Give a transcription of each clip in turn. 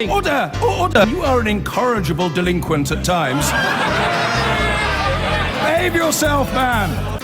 Order! Order! You are an incorrigible delinquent at times. Behave yourself, man!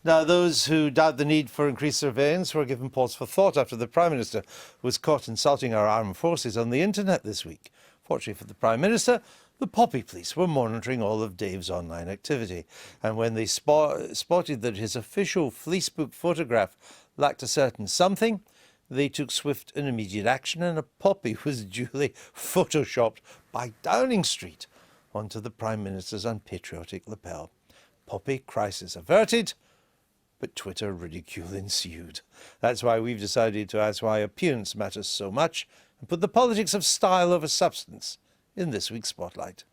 Now, those who doubt the need for increased surveillance were given pause for thought after the Prime Minister was caught insulting our armed forces on the internet this week. Fortunately for the Prime Minister, the Poppy Police were monitoring all of Dave's online activity. And when they spotted that his official Fleecebook photograph lacked a certain something, they took swift and immediate action, and a poppy was duly photoshopped by Downing Street onto the Prime Minister's unpatriotic lapel. Poppy crisis averted, but Twitter ridicule ensued. That's why we've decided to ask why appearance matters so much and put the politics of style over substance in this week's Spotlight.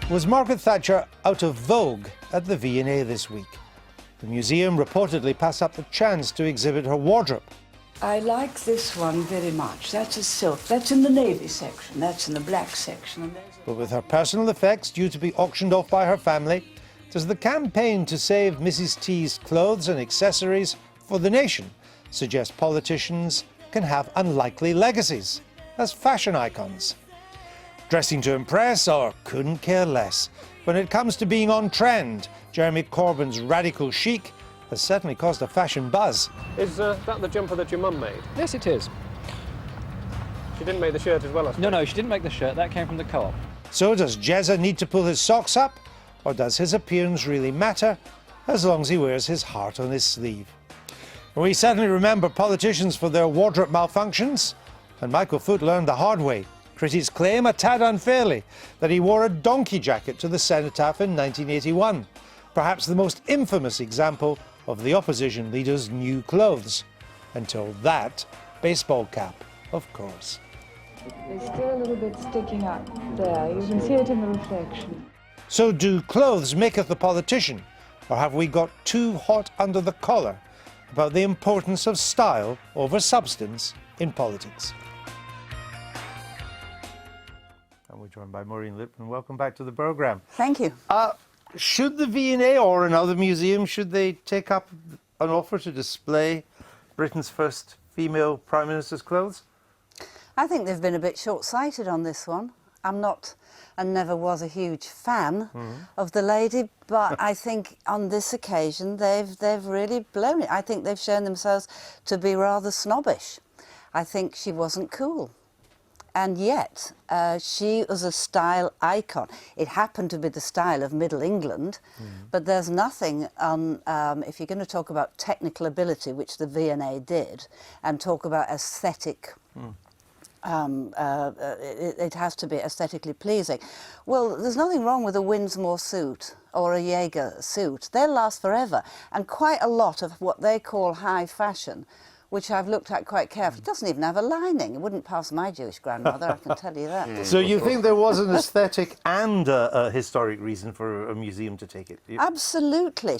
Was Margaret Thatcher out of vogue at the V&A this week? The museum reportedly passed up the chance to exhibit her wardrobe. I like this one very much. That's a silk. That's in the navy section. That's in the black section. And But with her personal effects due to be auctioned off by her family, does the campaign to save Mrs. T's clothes and accessories for the nation suggest politicians can have unlikely legacies as fashion icons? Dressing to impress or couldn't care less? When it comes to being on trend, Jeremy Corbyn's radical chic has certainly caused a fashion buzz. Is that the jumper that your mum made? Yes, it is. She didn't make the shirt as well, I suppose. No, she didn't make the shirt. That came from the co-op. So does Jezza need to pull his socks up, or does his appearance really matter, as long as he wears his heart on his sleeve? We certainly remember politicians for their wardrobe malfunctions, and Michael Foot learned the hard way. Critics claim, a tad unfairly, that he wore a donkey jacket to the cenotaph in 1981, perhaps the most infamous example of the opposition leader's new clothes. Until that baseball cap, of course. There's still a little bit sticking up there. You can see it in the reflection. So do clothes maketh the politician, or have we got too hot under the collar about the importance of style over substance in politics? And we're joined by Maureen Lipman. Welcome back to the programme. Thank you. Should the V&A or another museum, should they take up an offer to display Britain's first female Prime Minister's clothes? I think they've been a bit short-sighted on this one. I'm not, and never was, a huge fan of the lady, but I think on this occasion they've really blown it. I think they've shown themselves to be rather snobbish. I think she wasn't cool. And yet, she was a style icon. It happened to be the style of Middle England, but there's nothing on, if you're going to talk about technical ability, which the V&A did, and talk about aesthetic, it has to be aesthetically pleasing. Well, there's nothing wrong with a Winsmore suit or a Jaeger suit. They'll last forever. And quite a lot of what they call high fashion, which I've looked at quite carefully, doesn't even have a lining. It wouldn't pass my Jewish grandmother, I can tell you that. So you think there was an aesthetic and a historic reason for a museum to take it? Absolutely.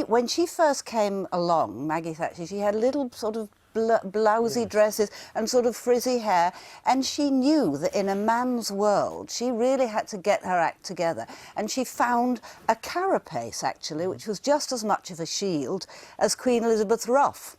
When she first came along, Maggie Thatcher, she had little sort of blousy dresses and sort of frizzy hair, and she knew that in a man's world she really had to get her act together, and she found a carapace actually, which was just as much of a shield as Queen Elizabeth's ruff.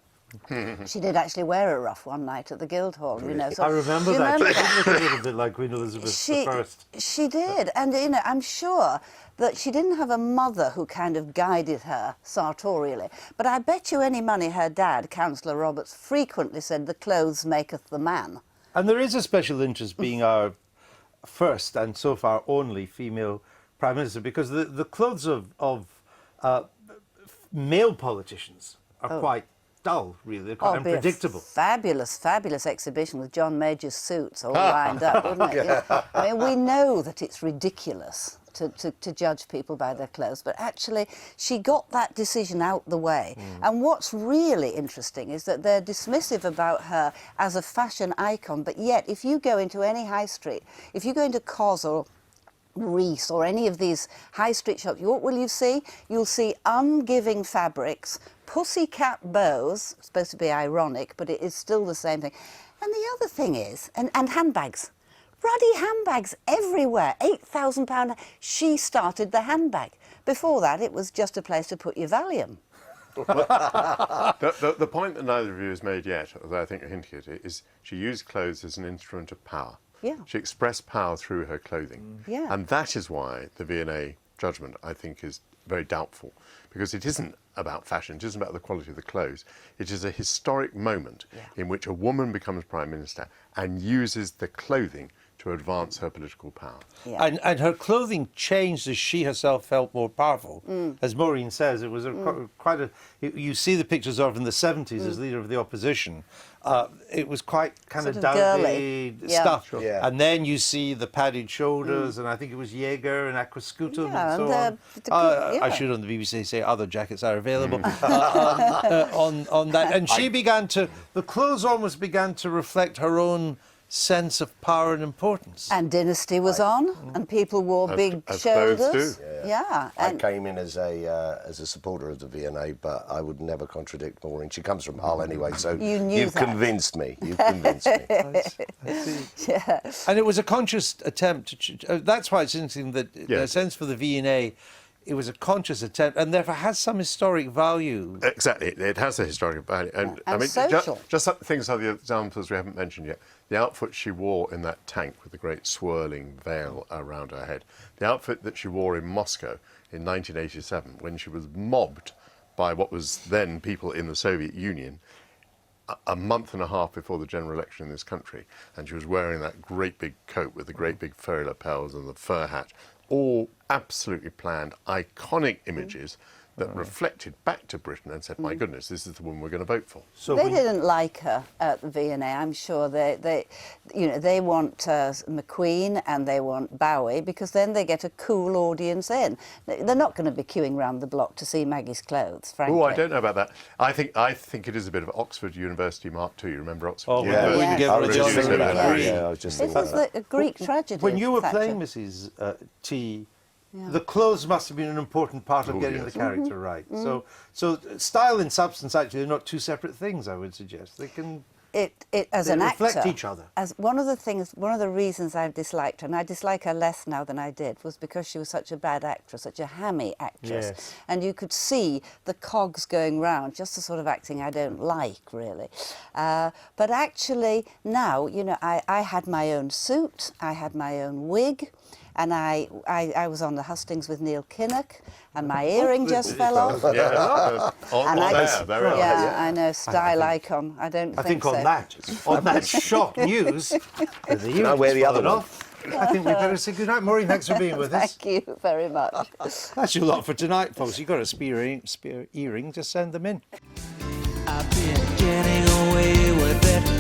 She did actually wear a ruff one night at the Guildhall, you know. So, I remember that. She did look a little bit like Queen Elizabeth I. She did, and you know, I'm sure that she didn't have a mother who kind of guided her sartorially. But I bet you any money her dad, Councillor Roberts, frequently said, "The clothes maketh the man." And there is a special interest being our first and so far only female Prime Minister, because the clothes of male politicians are quite dull, really. They're quite unpredictable. Fabulous, fabulous exhibition with John Major's suits all lined up, wouldn't it? Yeah. I mean, we know that it's ridiculous to judge people by their clothes, but actually she got that decision out the way. And what's really interesting is that they're dismissive about her as a fashion icon, but yet if you go into any high street, if you go into Cos or Reese or any of these high street shops, what will you see? You'll see ungiving fabrics, pussycat bows, supposed to be ironic, but it is still the same thing. And the other thing is, and handbags. Ruddy handbags everywhere, £8,000. She started the handbag. Before that, it was just a place to put your Valium. The point that neither of you has made yet, although I think you're hinting at it, is she used clothes as an instrument of power. Yeah. She expressed power through her clothing. Yeah. And that is why the V&A judgment, I think, is very doubtful, because it isn't about fashion, it isn't about the quality of the clothes. It is a historic moment in which a woman becomes Prime Minister and uses the clothing to advance her political power. Yeah. And her clothing changed as she herself felt more powerful. As Maureen says, it was quite a... You see the pictures of her in the 70s as leader of the opposition. It was quite kind Sort of of dowdy girly. Yeah. stuff. Sure. Yeah. And then you see the padded shoulders, and I think it was Jaeger and Aquascutum Yeah, and so and on. yeah. I should on the BBC say other jackets are available on that. And she began to... The clothes almost began to reflect her own sense of power and importance. And Dynasty was on, and people wore big as shoulders. clothes do. Yeah. I And came in as a supporter of the V&A, but I would never contradict Maureen. She comes from Hull anyway, so You knew you've that. convinced me. You've convinced me. I see. And it was a conscious attempt to... that's why it's interesting that, in a Yes. sense, for the V&A, it was a conscious attempt and therefore has some historic value. Exactly, it has a historical value. And I mean, social. just things like the examples we haven't mentioned yet. The outfit she wore in that tank with the great swirling veil around her head. The outfit that she wore in Moscow in 1987 when she was mobbed by what was then people in the Soviet Union a month and a half before the general election in this country. And she was wearing that great big coat with the great big furry lapels and the fur hat. All absolutely planned, iconic images that reflected back to Britain and said, my goodness, this is the woman we're going to vote for. So they didn't like her at the V&A. I'm sure they want McQueen and they want Bowie, because then they get a cool audience in. They're not going to be queuing round the block to see Maggie's clothes, frankly. Oh, I don't know about that. I think it is a bit of Oxford University Mark II. You remember Oxford Oh, University? we wouldn't give I her was a just job. thinking about that. Yeah. Yeah, I was just This thinking is about that. a Greek tragedy. When you were Thatcher. playing Mrs. T, the clothes must have been an important part of getting yes. the character right. So style and substance actually are not two separate things, I would suggest. They can... It as They an reflect actor, each other. As one of the reasons I've disliked her, and I dislike her less now than I did, was because she was such a bad actress, such a hammy actress, Yes. and you could see the cogs going round, just the sort of acting I don't like, really. But actually now, I had my own suit, I had my own wig, and I was on the hustings with Neil Kinnock, and my earring just fell off. Yeah, on air, very nice. Yeah, I know, style icon. I don't I think think so. on that shock news, the Can I wear the other one? off. I think we better say good night. Maureen, thanks for being with us. Thank you very much. That's your lot for tonight, folks. You've got a spare earring, just send them in. I've been getting away with it.